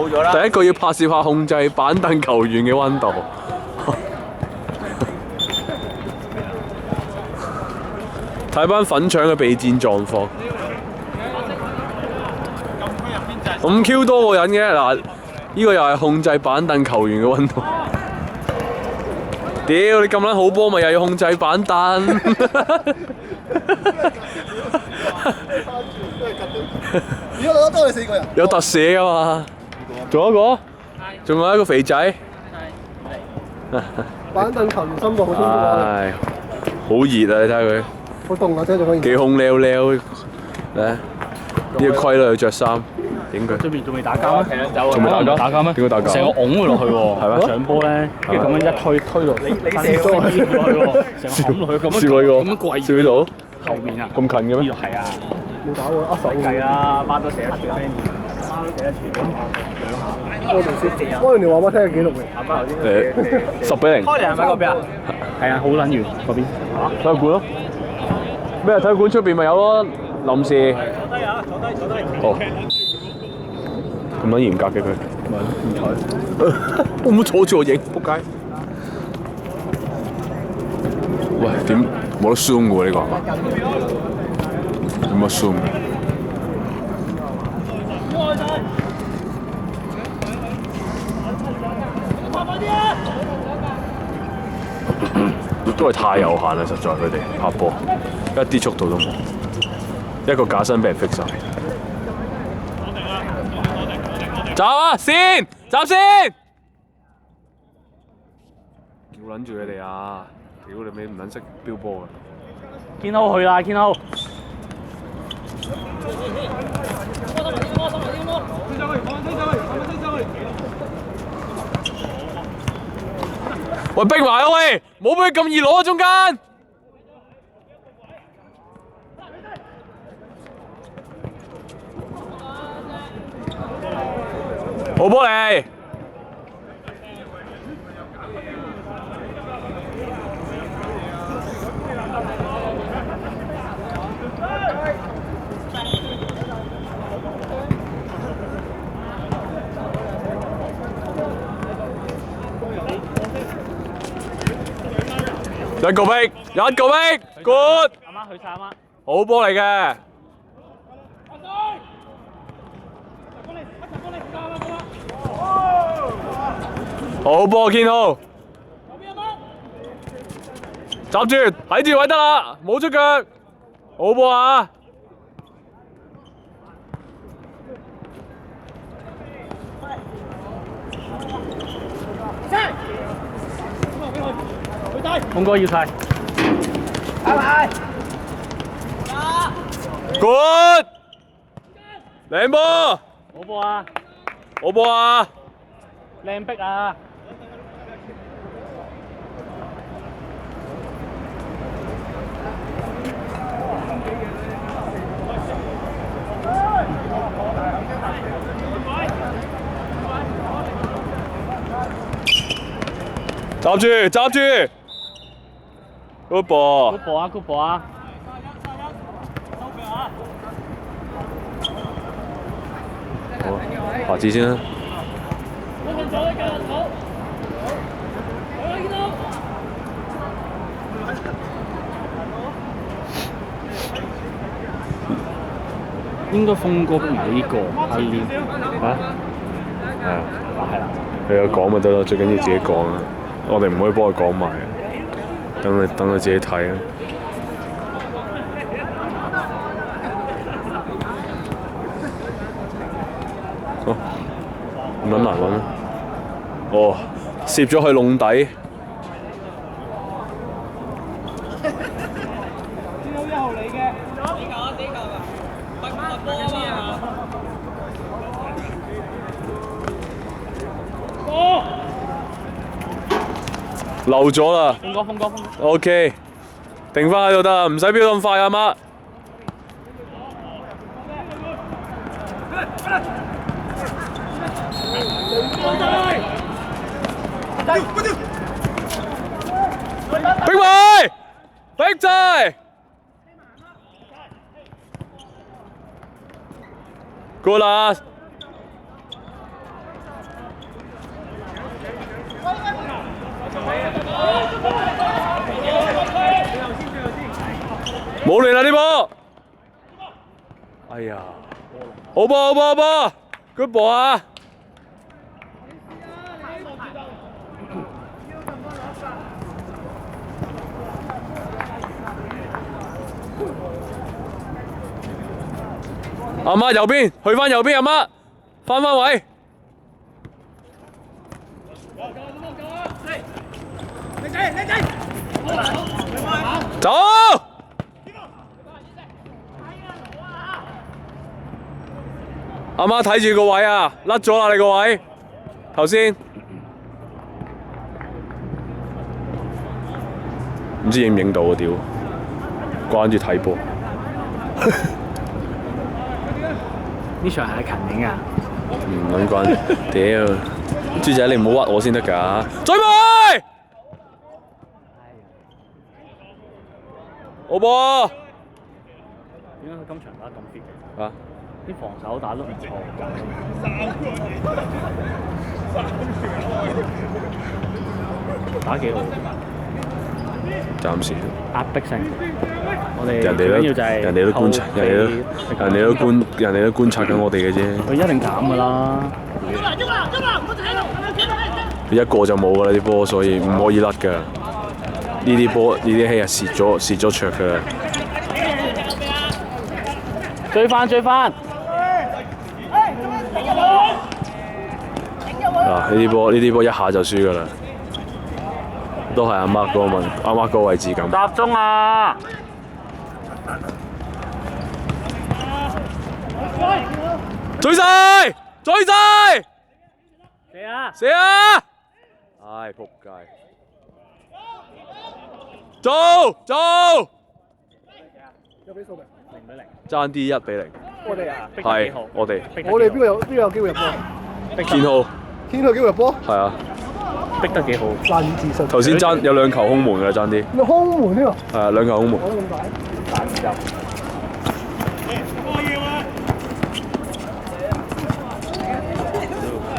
冇咗啦。第一個要拍攝下控制板凳球員嘅溫度。睇班粉腸嘅備戰狀況。5Q 多個人嘅嗱，呢個又係控制板凳球員嘅溫度。屌你咁撚好波，咪又要控制板凳？如果攞多你4個人，有特寫噶嘛？仲有一個，仲有一個肥仔。板凳球員深度好天高唉，好熱啊！你睇下佢。好凍啊！真係可以。幾空溜溜，嚟呢個規律要着衫，影佢。對面仲未打交咩？仲未打交？打交咩？點解打交？成個拱佢落去喎，係咩？上波咧，跟住咁樣一推落，你射咗落去喎，成個冚落去咁樣，試過呢個？咁樣跪試到？後面啊！咁近嘅咩？係啊，冇打喎，握手計啦，孖都射得住啦，孖都射得住。開完條話俾我聽嘅記錄未？ 10-0。開嚟係咪嗰邊啊？係啊，好撚遠嗰邊。體育館咯。咩？體育館出邊咪有咯，臨時。坐低啊！坐低。哦。咁撚嚴格嘅佢。唔睬。我唔好阻住我影，仆街。喂，點冇得 zoom 嘅喎呢個係嘛？點乜 zoom？都係太有限啦，實在佢哋拍波一啲速度都冇，一個假身俾人 fix 晒。走啊！先，走先！叫撚住你哋啊！屌你尾唔撚識標波嘅。見好去啦，見好。喂，逼埋啊喂！冇俾佢咁易攞啊中間。好波嚟！一個逼，good！阿媽去晒阿媽。好波嚟嘅。好波，堅浩。閘住，睇住位得啦，冇出腳。好波啊！峰哥要晒。拜拜。 good！靚波，好波啊！好波啊！靚逼啊！閘住閘住 ，good ball！ good ball 啊 good ball 啊！好，下次先啦。應該峰哥逼埋呢個阿連嚇？係啊，係啦。佢有講咪得咯，最緊要自己講啊！我哋唔可以幫佢講埋，等佢自己睇啊！哦，咁撚難揾啊！哦，攝咗去籠底。漏咗啦。峰哥。OK， 定翻喺度得，唔使飆咁快啊媽。逼埋，逼滯。Good 啦。冇亂啦呢波！哎呀，好波好波好波 ，good ball 啊！阿媽右邊，去翻右邊，阿媽翻位。走！阿媽睇住個位啊，甩咗啦你個位，頭先唔知影唔影到啊屌，關住睇波。呢場係勤影啊！唔撚關，屌！豬仔你唔好屈我先得㗎，追埋！好波！點解佢今場打咁 fit 嘅？啊！啲防守打得唔錯㗎，打幾好。暫時壓迫性，我哋人哋都觀察，人哋都觀察緊我哋嘅啫。佢一定減㗎啦。一個就冇㗎啦啲波，所以唔可以甩㗎。呢啲波呢啲戲係蝕咗卓㗎啦。追翻！嗱呢啲波一下就輸㗎啦。都係阿 Mark 嗰個位置咁。集中啊！追晒！射啊！唉，仆街！做！有比數未0-0，爭啲1-0。我哋啊，係我哋。我哋邊個有機會入波？天浩。天浩有機會入波？係啊。逼得幾好，難以置信。頭先爭有2球空門㗎，爭啲。你空門呢個？係啊，2球空門。講得咁大？打唔入。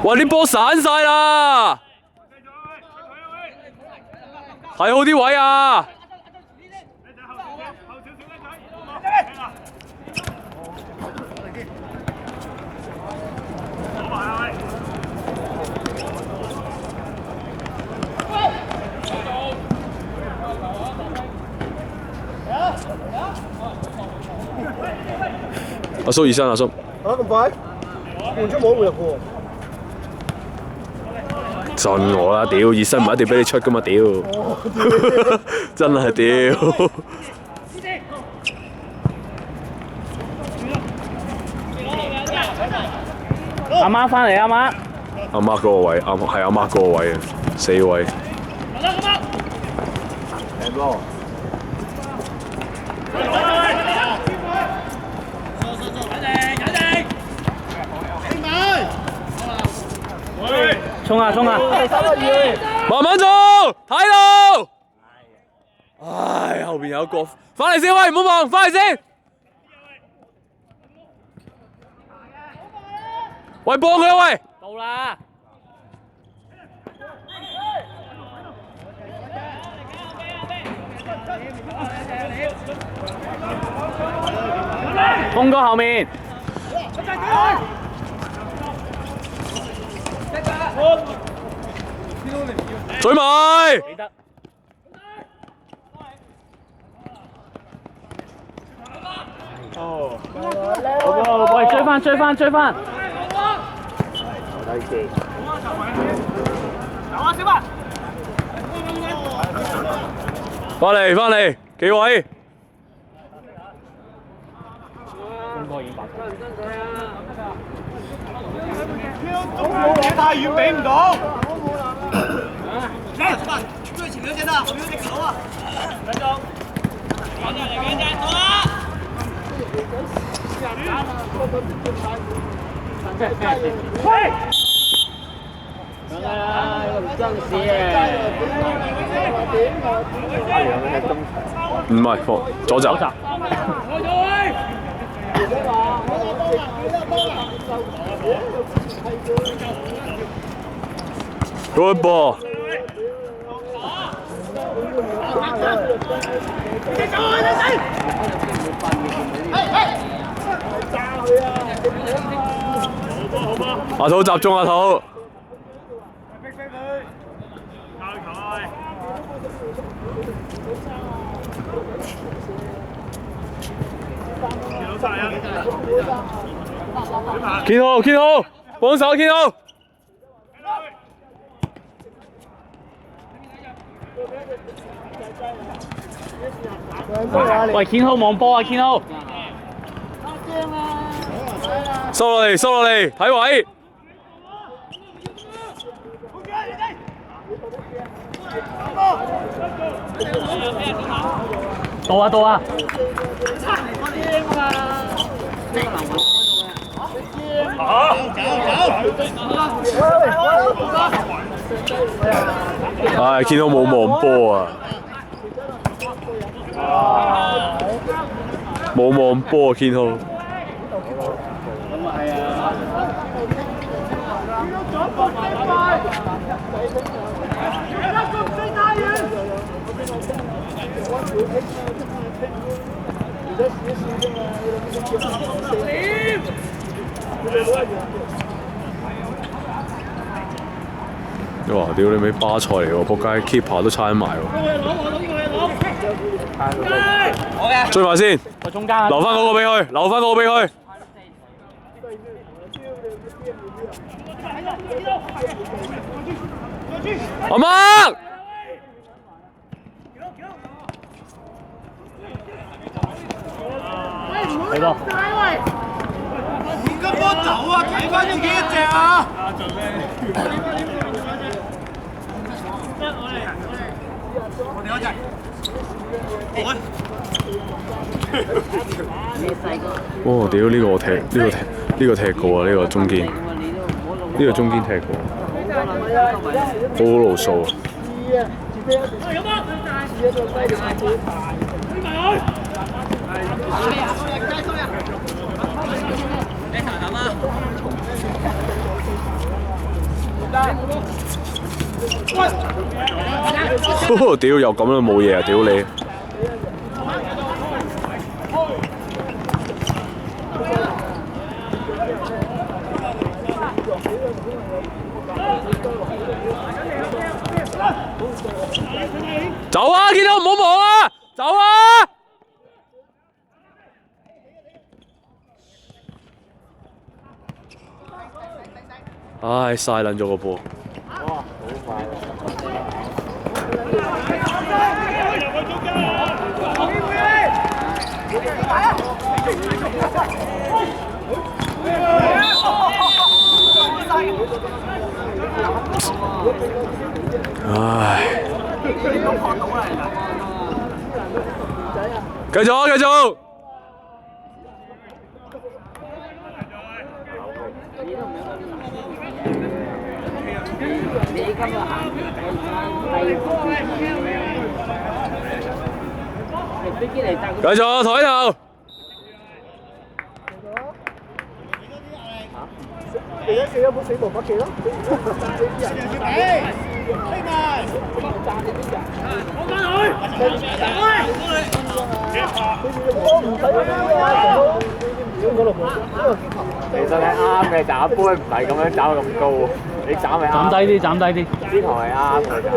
哇！啲波散晒啦，睇好啲位啊！阿蘇醫生，阿叔。嚇咁快？換出冇會入喎。信我啦，屌！熱身唔一定俾你出噶嘛，屌！真係屌！阿媽翻嚟，阿媽。阿媽嗰個位，係阿媽嗰個位啊，4位。衝啊！慢慢做，睇路。唉，後邊有一個，翻嚟先喂，唔好望，翻嚟先。喂，幫佢啊喂！到啦！鋒哥後面。追埋！哦，喂，追翻！翻嚟，幾位？鋒哥已經白。太遠俾唔到。最前2隻啊，後面隻球啊。兩中。兩隻，走啊！喂！真是唔係，左閘。Good ball。阿土集中阿土。堅好，堅好，幫手堅好。喂，堅好望波啊，堅好。收落嚟，收落嚟，睇位。到啊，到啊！唉，見到冇望波啊！冇望波啊，見到。哇！屌你咪巴塞嚟喎，仆街 keeper 都差埋喎。追埋先，中間留翻嗰個俾佢，留翻嗰個俾佢。阿媽！嚟噃！點解波走啊？睇翻要幾多隻啊？我哋嗰隻。哇！屌呢個我踢，呢個踢過啊！呢個中堅，呢個中堅踢過，好路數啊！屌又咁樣冇嘢啊！屌你！走啊！見到唔好望啊！走啊！唉，嘥撚咗個波。哇！好快唉！繼續啊！繼續！繼續抬頭。你而家記咗本死亡筆記咯。其實你啱嘅，斬杯唔係咁樣斬咁高，你斬咪啱。斬低啲，斬低啲。呢球係啱嘅斬，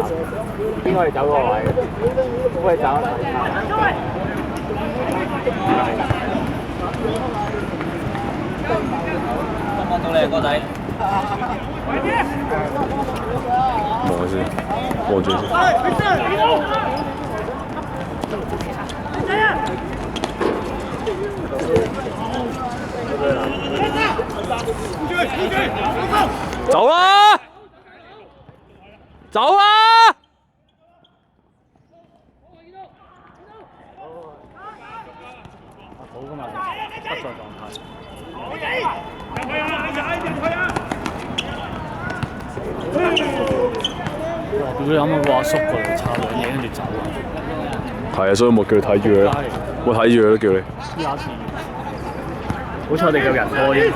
應該係走個位，咁佢斬得幫到你哥仔。望下先，望住先。走啊！走啊！好噶嘛，不在狀態。屌你啱啱個阿叔過嚟抄兩嘢跟住走啊！係啊，所以我叫你睇住佢啦，我睇住佢都叫你。好彩我哋有人多啫。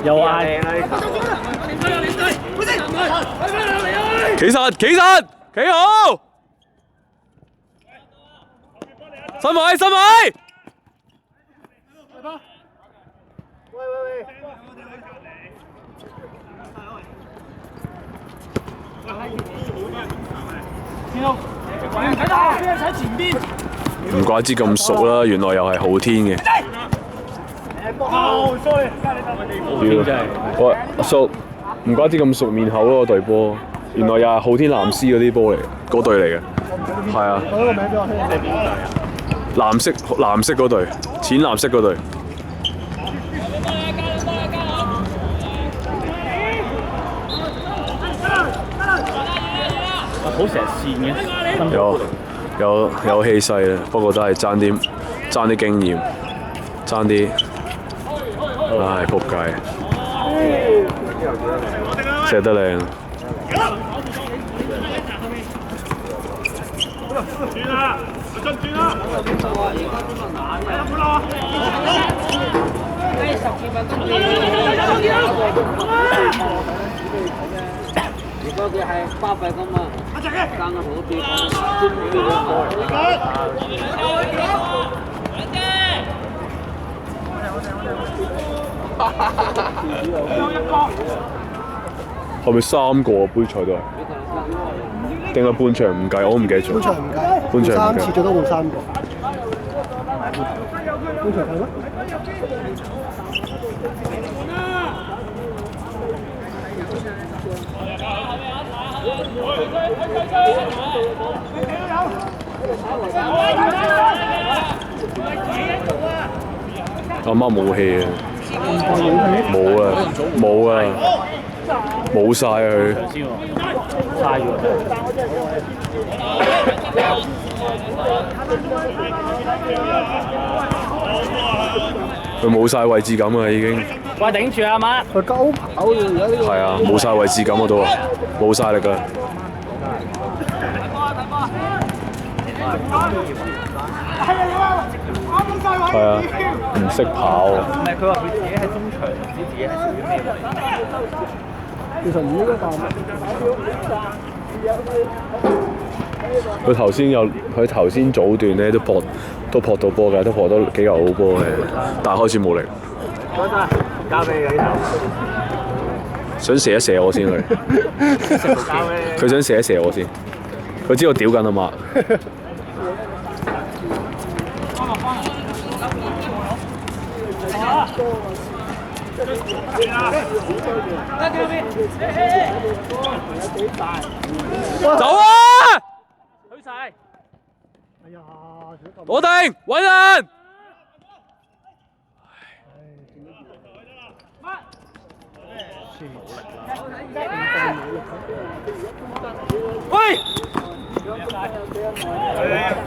又嗌企實，企實，企好。身位，身位。唔怪之咁熟啦，原來又係浩天嘅。喂，阿叔，唔怪之咁熟面口咯，隊波。原來又係浩天藍絲嗰啲波嚟，嗰隊嚟嘅。係啊。講個名俾我聽。藍色嗰隊，淺藍色嗰隊。好成線嘅。有氣勢啊，不過都係爭啲經驗，爭啲。唉，仆街！射得靚。轉啦，轉啦！如果佢係巴閉咁啊，爭好啲，係咪3個杯賽都係？定係半場唔計？我唔記得咗。半場唔計，半場唔計。3次最多換3個。半場係咩？阿媽冇氣啊！冇啊！冇晒啊佢。嘥咗。佢冇晒位置感啊已經。喂，頂住啊媽！佢高跑嘅而家呢個。係啊，冇晒位置感啊都啊，冇晒力㗎。係啊，唔識跑。唔係佢話佢自己喺中場，唔知自己係屬於咩位。其實唔應該咁。佢頭先早段咧都撲到波㗎，都撲到幾球好波嘅，但係開始冇力。交俾佢呢頭。想射一射我先佢。佢想射一射我先。佢知我屌緊啊嘛。走啊！推晒。哎呀，我定揾人。喂！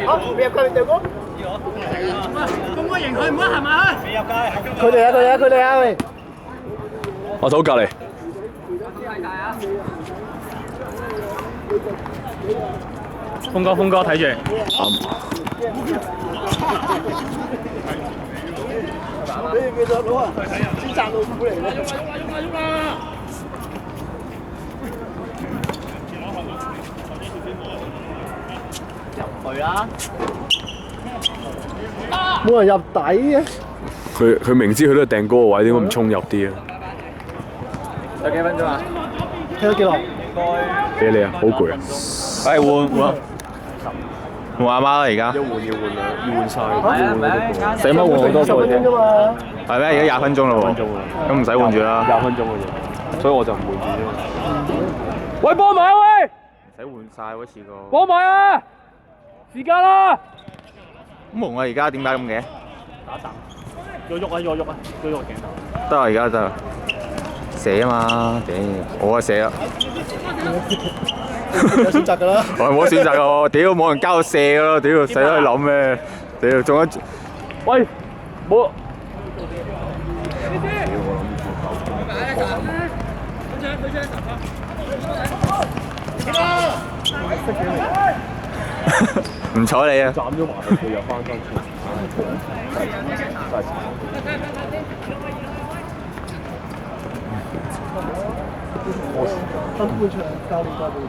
好，未入界定隊哥。咁我贏佢唔得係咪？未入界。佢哋啊喂！我走隔離。峰哥睇住。你記得攞啊？專責老虎嚟嘅。入去啦！冇人入底嘅。佢明知佢都係掟嗰個位，點解唔衝入啲啊？有幾分鐘啊？踢咗幾耐？俾你啊，好攰啊！換阿媽啦而家。要換晒。使乜換好多個啫？啫嘛。係咩？而家20分鐘啦喎。咁唔使換住啦。20分鐘嘅啫，所以我就唔換住啫。喂，幫埋啊喂！唔使換晒嗰次個。幫埋啊！時間啦！咁蒙啊！而家點解咁嘅？要喐啊！要喐啊！要喐個鏡頭。得啊，而家得啊。射啊嘛，屌！我啊射啦。有選擇㗎啦。我冇選擇㗎，屌冇人交我射㗎咯，屌使得去諗咩？屌仲有，喂，冇。唔睬你啊！斬咗埋佢又翻身出。分半場教練帶部署。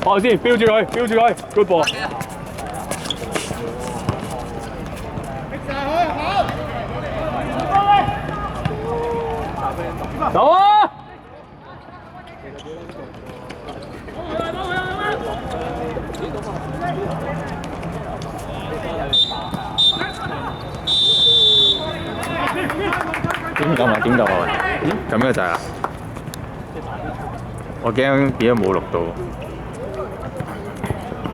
放先，標住佢，good ball。走啊！點救啊？點救啊？咁嘅就係啦。我驚變咗冇錄到。